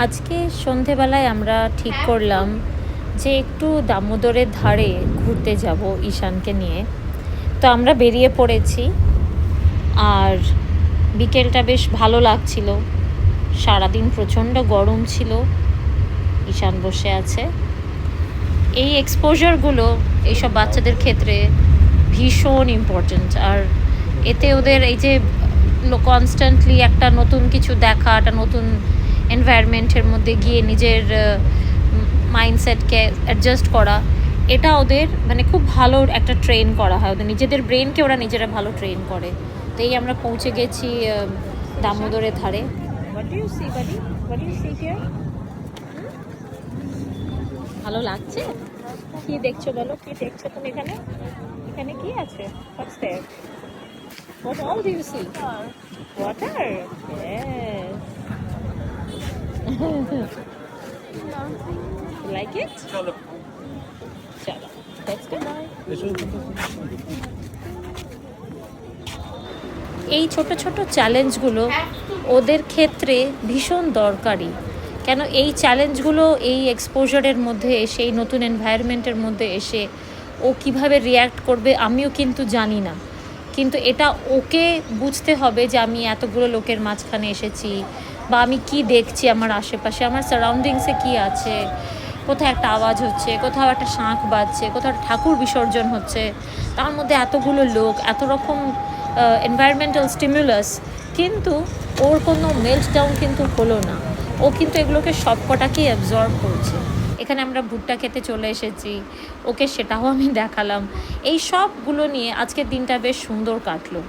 আজকে সন্ধেবেলায় আমরা ঠিক করলাম যে একটু দামোদরের ধারে ঘুরতে যাব ঈশানকে নিয়ে। তো আমরা বেরিয়ে পড়েছি, আর বিকেলটা বেশ ভালো লাগছিল। সারাদিন প্রচণ্ড গরম ছিল। ঈশান বসে আছে। এই এক্সপোজারগুলো এইসব বাচ্চাদের ক্ষেত্রে ভীষণ ইম্পর্ট্যান্ট। আর এতে ওদের এই যে কনস্ট্যান্টলি একটা নতুন কিছু দেখা, একটা নতুন এনভায়রনমেন্টের মধ্যে গিয়ে নিজের মাইন্ডসেটকে অ্যাডজাস্ট করা, এটা ওদের মানে খুব ভালো একটা ট্রেন করা হয়। ওদের নিজেদের ব্রেনকে ওরা নিজেরা ভালো ট্রেন করে। তো এই আমরা পৌঁছে গেছি দামোদরের ধারে। ভালো লাগছে? কি দেখছো বলো, কি দেখছো তুমি এখানে? এখানে কি আছে? What's there? What all do you see? Water? Yes. You like it? Chalo. Let's go. এই ছোট ছোট চ্যালেঞ্জগুলো ওদের ক্ষেত্রে ভীষণ দরকারি। কেন এই চ্যালেঞ্জগুলো এই এক্সপোজারের মধ্যে এসে, এই নতুন এনভায়রনমেন্টের মধ্যে এসে ও কিভাবে রিয়্যাক্ট করবে আমিও কিন্তু জানি না। কিন্তু এটা ওকে বুঝতে হবে যে আমি এতগুলো লোকের মাঝখানে এসেছি, বা আমি কি দেখছি আমার আশেপাশে, আমার সারাউন্ডিংসে কি আছে, কোথাও একটা আওয়াজ হচ্ছে, কোথাও একটা শাঁখ বাজছে, কোথাও একটা ঠাকুর বিসর্জন হচ্ছে, তার মধ্যে এতগুলো লোক, এত রকম এনভায়রনমেন্টাল স্টিমুলাস, কিন্তু ওর কোনো মেল্ট ডাউন কিন্তু হলো না। ও কিন্তু এগুলোকে সবকটাকেই অ্যাবজর্ব করছে। এখানে আমরা ভুট্টা খেতে চলে এসেছি, ওকে সেটাও আমি দেখালাম। এই সবগুলো নিয়ে আজকের দিনটা বেশ সুন্দর কাটলো।